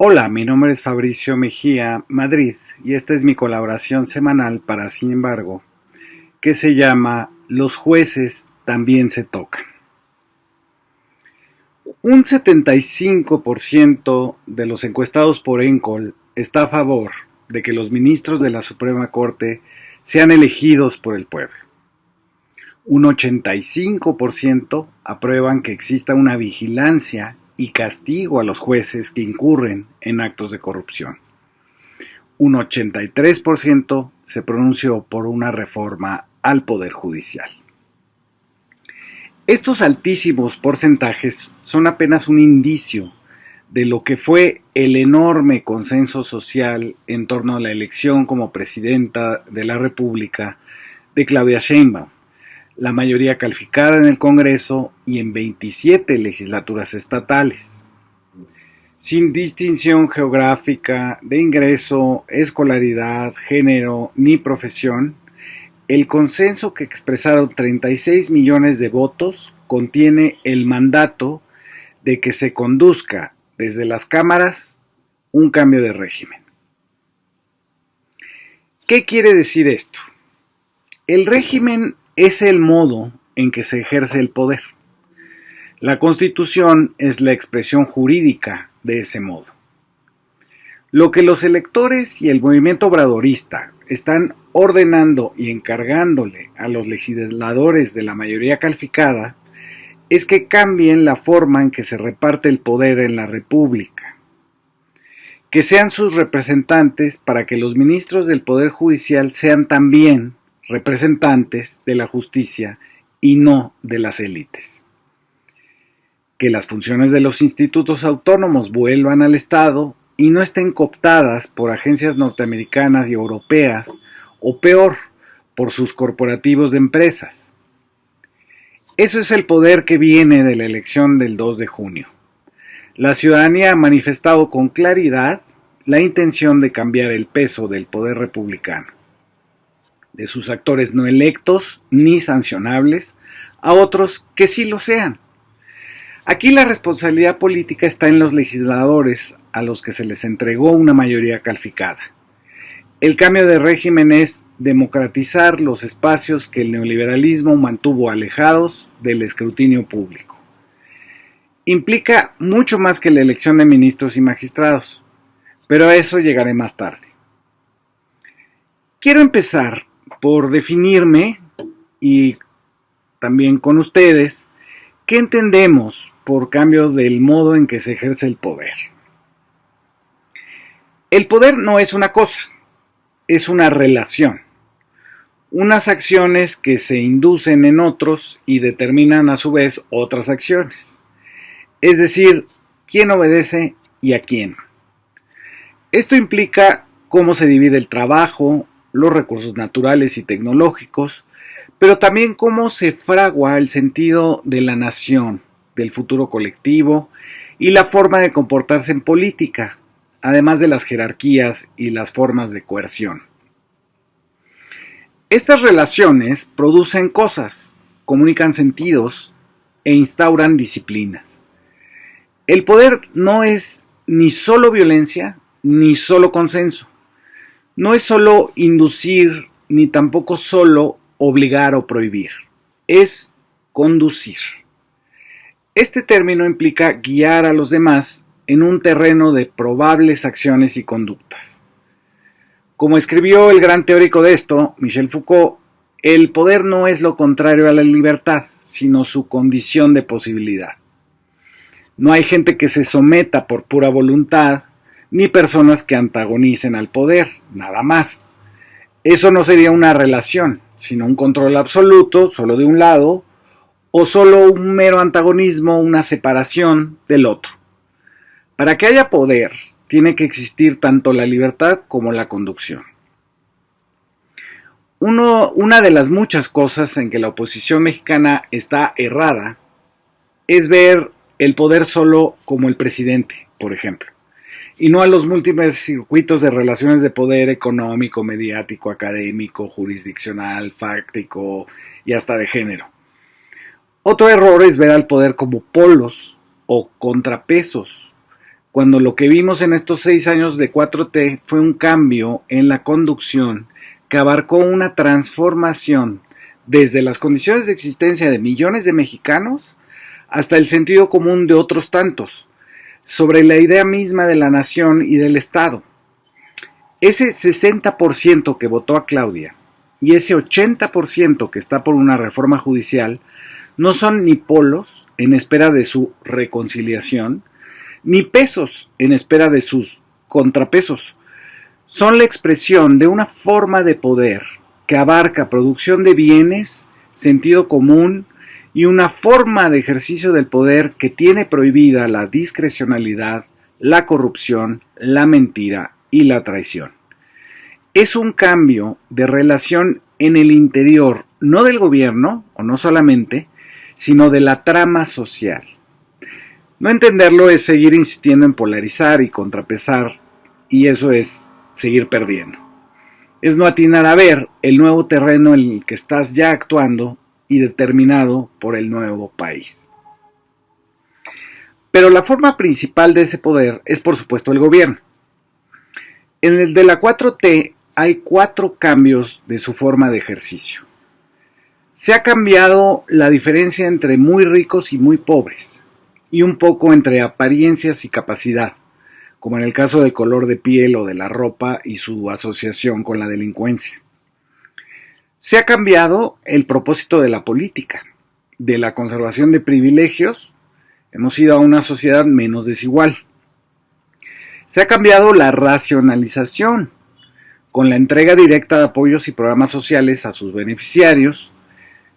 Hola, mi nombre es Fabricio Mejía Madrid y esta es mi colaboración semanal para Sin embargo, que se llama Los jueces también se tocan. Un 75% de los encuestados por Encol está a favor de que los ministros de la Suprema Corte sean elegidos por el pueblo. Un 85% aprueban que exista una vigilancia y castigo a los jueces que incurren en actos de corrupción. Un 83% se pronunció por una reforma al Poder Judicial. Estos altísimos porcentajes son apenas un indicio de lo que fue el enorme consenso social en torno a la elección como presidenta de la República de Claudia Sheinbaum, la mayoría calificada en el Congreso y en 27 legislaturas estatales. Sin distinción geográfica, de ingreso, escolaridad, género ni profesión, el consenso que expresaron 36 millones de votos contiene el mandato de que se conduzca desde las cámaras un cambio de régimen. ¿Qué quiere decir esto? El régimen es el modo en que se ejerce el poder. La Constitución es la expresión jurídica de ese modo. Lo que los electores y el movimiento obradorista están ordenando y encargándole a los legisladores de la mayoría calificada es que cambien la forma en que se reparte el poder en la República, que sean sus representantes para que los ministros del Poder Judicial sean también representantes de la justicia y no de las élites. Que las funciones de los institutos autónomos vuelvan al Estado y no estén cooptadas por agencias norteamericanas y europeas, o peor, por sus corporativos de empresas. Eso es el poder que viene de la elección del 2 de junio. La ciudadanía ha manifestado con claridad la intención de cambiar el peso del poder republicano, de sus actores no electos ni sancionables, a otros que sí lo sean. Aquí la responsabilidad política está en los legisladores a los que se les entregó una mayoría calificada. El cambio de régimen es democratizar los espacios que el neoliberalismo mantuvo alejados del escrutinio público. Implica mucho más que la elección de ministros y magistrados, pero a eso llegaré más tarde. Quiero empezar por definirme y también con ustedes qué entendemos por cambio del modo en que se ejerce el poder. El poder no es una cosa, es una relación. Unas acciones que se inducen en otros y determinan a su vez otras acciones. Es decir, quién obedece y a quién. Esto implica cómo se divide el trabajo, los recursos naturales y tecnológicos, pero también cómo se fragua el sentido de la nación, del futuro colectivo y la forma de comportarse en política, además de las jerarquías y las formas de coerción. Estas relaciones producen cosas, comunican sentidos e instauran disciplinas. El poder no es ni solo violencia ni solo consenso. No es solo inducir ni tampoco solo obligar o prohibir. Es conducir. Este término implica guiar a los demás en un terreno de probables acciones y conductas. Como escribió el gran teórico de esto, Michel Foucault, el poder no es lo contrario a la libertad, sino su condición de posibilidad. No hay gente que se someta por pura voluntad, ni personas que antagonicen al poder, nada más. Eso no sería una relación, sino un control absoluto, solo de un lado, o solo un mero antagonismo, una separación del otro. Para que haya poder, tiene que existir tanto la libertad como la conducción. Una de las muchas cosas en que la oposición mexicana está errada es ver el poder solo como el presidente, por ejemplo, y no a los múltiples circuitos de relaciones de poder económico, mediático, académico, jurisdiccional, fáctico y hasta de género. Otro error es ver al poder como polos o contrapesos, cuando lo que vimos en estos 6 años de 4T fue un cambio en la conducción que abarcó una transformación desde las condiciones de existencia de millones de mexicanos hasta el sentido común de otros tantos, sobre la idea misma de la nación y del Estado. Ese 60% que votó a Claudia y ese 80% que está por una reforma judicial no son ni polos en espera de su reconciliación, ni pesos en espera de sus contrapesos. Son la expresión de una forma de poder que abarca producción de bienes, sentido común y una forma de ejercicio del poder que tiene prohibida la discrecionalidad, la corrupción, la mentira y la traición. Es un cambio de relación en el interior, no del gobierno, o no solamente, sino de la trama social. No entenderlo es seguir insistiendo en polarizar y contrapesar, y eso es seguir perdiendo. Es no atinar a ver el nuevo terreno en el que estás ya actuando y determinado por el nuevo país. Pero la forma principal de ese poder es, por supuesto, el gobierno. En el de la 4T hay 4 cambios de su forma de ejercicio. Se ha cambiado la diferencia entre muy ricos y muy pobres, y un poco entre apariencias y capacidad, como en el caso del color de piel o de la ropa y su asociación con la delincuencia. Se ha cambiado el propósito de la política, de la conservación de privilegios, hemos ido a una sociedad menos desigual. Se ha cambiado la racionalización, con la entrega directa de apoyos y programas sociales a sus beneficiarios,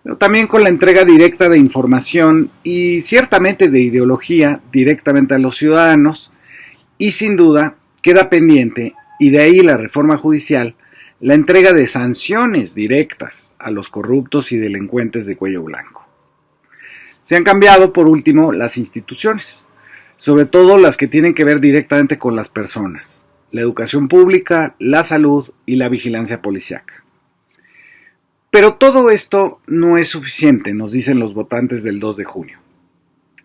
pero también con la entrega directa de información y ciertamente de ideología directamente a los ciudadanos, y sin duda queda pendiente, y de ahí la reforma judicial, la entrega de sanciones directas a los corruptos y delincuentes de cuello blanco. Se han cambiado, por último, las instituciones, sobre todo las que tienen que ver directamente con las personas, la educación pública, la salud y la vigilancia policíaca. Pero todo esto no es suficiente, nos dicen los votantes del 2 de junio.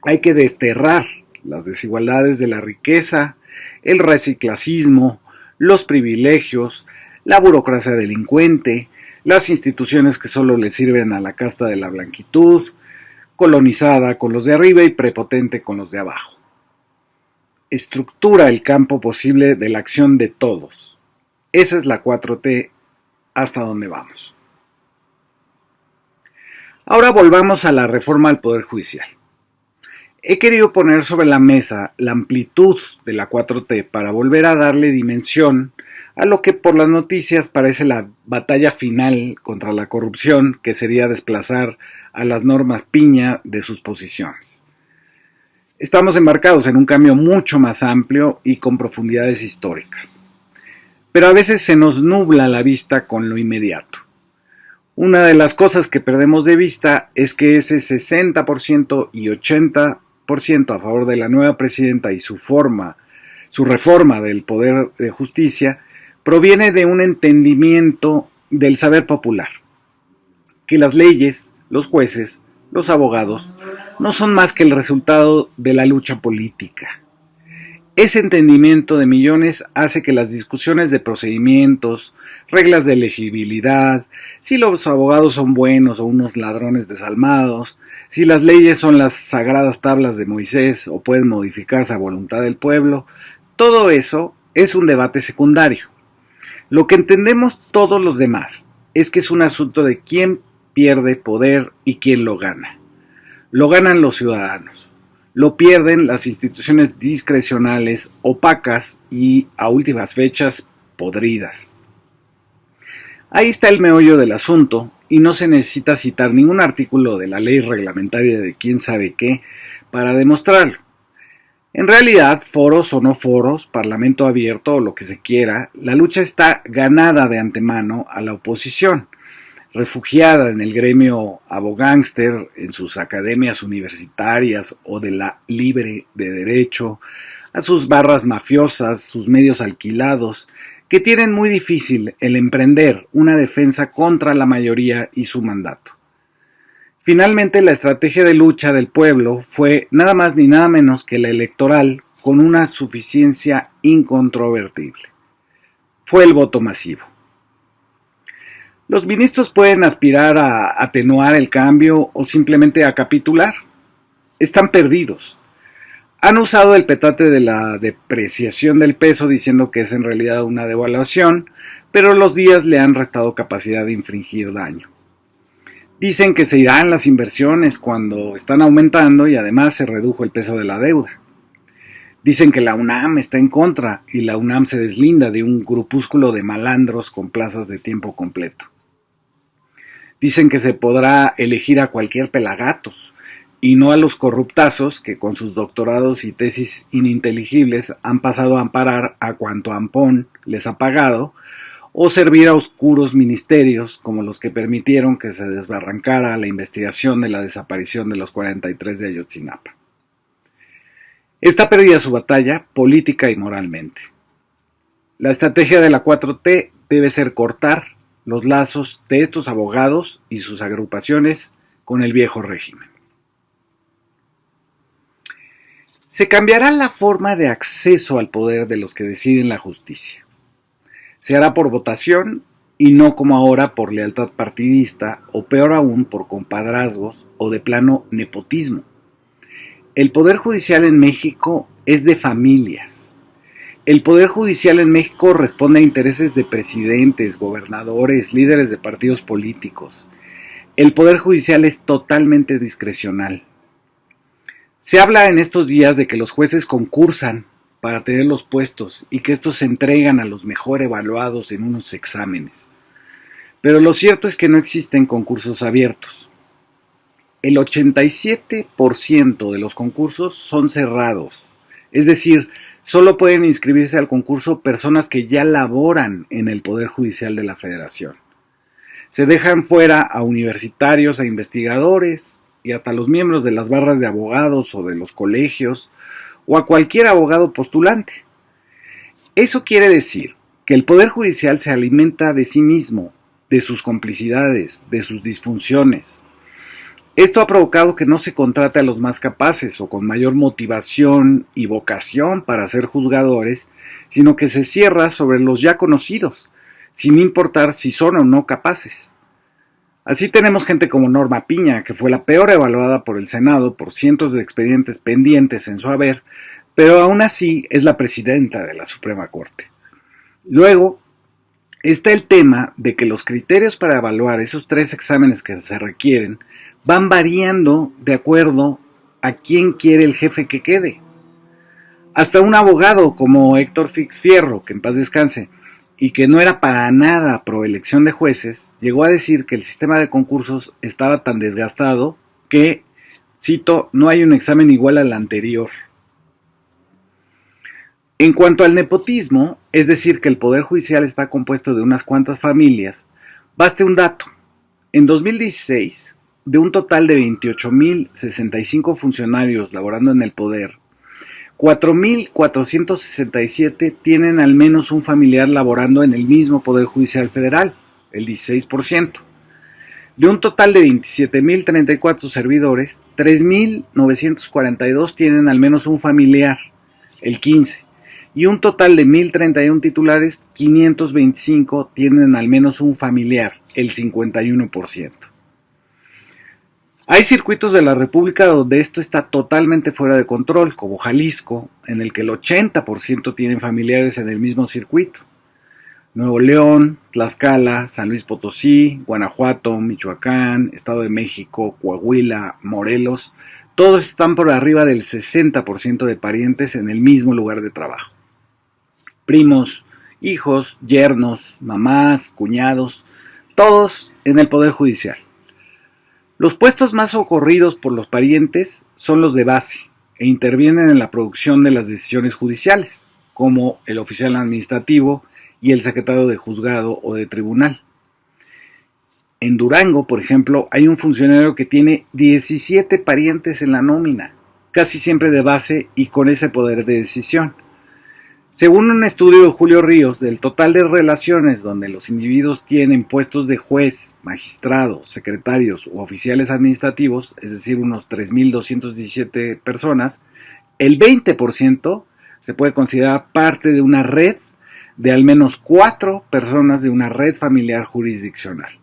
Hay que desterrar las desigualdades de la riqueza, el raciclacismo, los privilegios, la burocracia delincuente, las instituciones que solo le sirven a la casta de la blanquitud, colonizada con los de arriba y prepotente con los de abajo. Estructura el campo posible de la acción de todos. Esa es la 4T, hasta donde vamos. Ahora volvamos a la reforma al Poder Judicial. He querido poner sobre la mesa la amplitud de la 4T para volver a darle dimensión a lo que por las noticias parece la batalla final contra la corrupción, que sería desplazar a las normas piña de sus posiciones. Estamos embarcados en un cambio mucho más amplio y con profundidades históricas. Pero a veces se nos nubla la vista con lo inmediato. Una de las cosas que perdemos de vista es que ese 60% y 80% a favor de la nueva presidenta y su reforma del poder de justicia proviene de un entendimiento del saber popular, que las leyes, los jueces, los abogados no son más que el resultado de la lucha política. Ese entendimiento de millones hace que las discusiones de procedimientos, reglas de elegibilidad, si los abogados son buenos o unos ladrones desalmados, si las leyes son las sagradas tablas de Moisés o pueden modificarse a voluntad del pueblo, todo eso es un debate secundario. Lo que entendemos todos los demás es que es un asunto de quién pierde poder y quién lo gana. Lo ganan los ciudadanos. Lo pierden las instituciones discrecionales, opacas y, a últimas fechas, podridas. Ahí está el meollo del asunto y no se necesita citar ningún artículo de la ley reglamentaria de quién sabe qué para demostrarlo. En realidad, foros o no foros, parlamento abierto o lo que se quiera, la lucha está ganada de antemano a la oposición, refugiada en el gremio abogángster, en sus academias universitarias o de la libre de derecho, a sus barras mafiosas, sus medios alquilados, que tienen muy difícil el emprender una defensa contra la mayoría y su mandato. Finalmente, la estrategia de lucha del pueblo fue nada más ni nada menos que la electoral con una suficiencia incontrovertible. Fue el voto masivo. Los ministros pueden aspirar a atenuar el cambio o simplemente a capitular. Están perdidos. Han usado el petate de la depreciación del peso diciendo que es en realidad una devaluación, pero los días le han restado capacidad de infringir daño. Dicen que se irán las inversiones cuando están aumentando y además se redujo el peso de la deuda. Dicen que la UNAM está en contra y la UNAM se deslinda de un grupúsculo de malandros con plazas de tiempo completo. Dicen que se podrá elegir a cualquier pelagatos y no a los corruptazos que con sus doctorados y tesis ininteligibles han pasado a amparar a cuanto ampón les ha pagado o servir a oscuros ministerios como los que permitieron que se desbarrancara la investigación de la desaparición de los 43 de Ayotzinapa. Está perdida su batalla política y moralmente. La estrategia de la 4T debe ser cortar los lazos de estos abogados y sus agrupaciones con el viejo régimen. Se cambiará la forma de acceso al poder de los que deciden la justicia. Se hará por votación y no como ahora por lealtad partidista o peor aún por compadrazgos o de plano nepotismo. El Poder Judicial en México es de familias. El Poder Judicial en México responde a intereses de presidentes, gobernadores, líderes de partidos políticos. El Poder Judicial es totalmente discrecional. Se habla en estos días de que los jueces concursan para tener los puestos y que estos se entregan a los mejor evaluados en unos exámenes. Pero lo cierto es que no existen concursos abiertos. El 87% de los concursos son cerrados, es decir, solo pueden inscribirse al concurso personas que ya laboran en el Poder Judicial de la Federación. Se dejan fuera a universitarios, a investigadores y hasta los miembros de las barras de abogados o de los colegios o a cualquier abogado postulante. Eso quiere decir que el Poder Judicial se alimenta de sí mismo, de sus complicidades, de sus disfunciones. Esto ha provocado que no se contrate a los más capaces o con mayor motivación y vocación para ser juzgadores, sino que se cierra sobre los ya conocidos, sin importar si son o no capaces. Así tenemos gente como Norma Piña, que fue la peor evaluada por el Senado por cientos de expedientes pendientes en su haber, pero aún así es la presidenta de la Suprema Corte. Luego está el tema de que los criterios para evaluar esos 3 exámenes que se requieren van variando de acuerdo a quién quiere el jefe que quede. Hasta un abogado como Héctor Fix Fierro, que en paz descanse, y que no era para nada pro elección de jueces, llegó a decir que el sistema de concursos estaba tan desgastado que, cito, no hay un examen igual al anterior. En cuanto al nepotismo, es decir, que el Poder Judicial está compuesto de unas cuantas familias, baste un dato. En 2016, de un total de 28.065 funcionarios laborando en el poder, 4.467 tienen al menos un familiar laborando en el mismo Poder Judicial Federal, el 16%. De un total de 27.034 servidores, 3.942 tienen al menos un familiar, el 15%. Y un total de 1.031 titulares, 525 tienen al menos un familiar, el 51%. Hay circuitos de la República donde esto está totalmente fuera de control, como Jalisco, en el que el 80% tienen familiares en el mismo circuito. Nuevo León, Tlaxcala, San Luis Potosí, Guanajuato, Michoacán, Estado de México, Coahuila, Morelos, todos están por arriba del 60% de parientes en el mismo lugar de trabajo. Primos, hijos, yernos, mamás, cuñados, todos en el Poder Judicial. Los puestos más socorridos por los parientes son los de base e intervienen en la producción de las decisiones judiciales, como el oficial administrativo y el secretario de juzgado o de tribunal. En Durango, por ejemplo, hay un funcionario que tiene 17 parientes en la nómina, casi siempre de base y con ese poder de decisión. Según un estudio de Julio Ríos, del total de relaciones donde los individuos tienen puestos de juez, magistrado, secretarios u oficiales administrativos, es decir, unos 3.217 personas, el 20% se puede considerar parte de una red de al menos 4 personas de una red familiar jurisdiccional.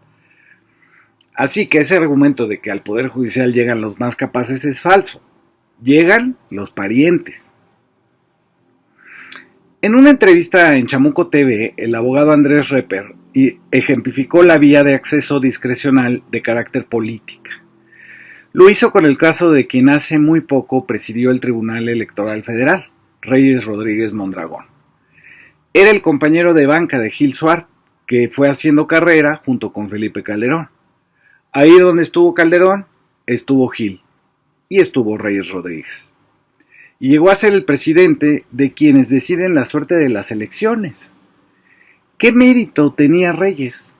Así que ese argumento de que al Poder Judicial llegan los más capaces es falso. Llegan los parientes. En una entrevista en Chamuco TV, el abogado Andrés Reper ejemplificó la vía de acceso discrecional de carácter política. Lo hizo con el caso de quien hace muy poco presidió el Tribunal Electoral Federal, Reyes Rodríguez Mondragón. Era el compañero de banca de Gil Suart, que fue haciendo carrera junto con Felipe Calderón. Ahí donde estuvo Calderón, estuvo Gil y estuvo Reyes Rodríguez. Y llegó a ser el presidente de quienes deciden la suerte de las elecciones. ¿Qué mérito tenía Reyes?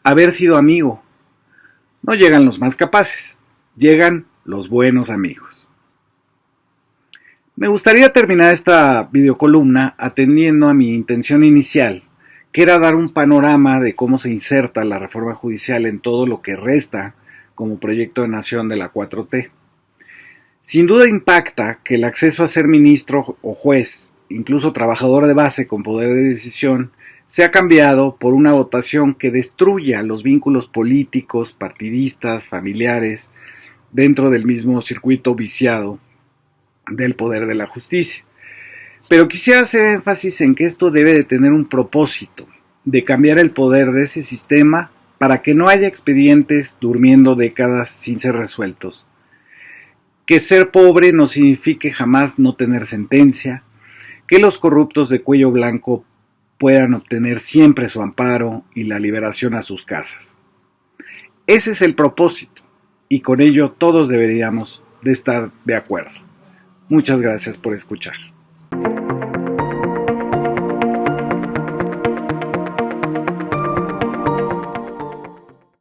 Haber sido amigo. No llegan los más capaces, llegan los buenos amigos. Me gustaría terminar esta videocolumna atendiendo a mi intención inicial, que era dar un panorama de cómo se inserta la reforma judicial en todo lo que resta como proyecto de nación de la 4T. Sin duda impacta que el acceso a ser ministro o juez, incluso trabajador de base con poder de decisión, sea cambiado por una votación que destruya los vínculos políticos, partidistas, familiares, dentro del mismo circuito viciado del poder de la justicia. Pero quisiera hacer énfasis en que esto debe de tener un propósito, de cambiar el poder de ese sistema para que no haya expedientes durmiendo décadas sin ser resueltos. Que ser pobre no signifique jamás no tener sentencia, que los corruptos de cuello blanco puedan obtener siempre su amparo y la liberación a sus casas. Ese es el propósito, y con ello todos deberíamos de estar de acuerdo. Muchas gracias por escuchar.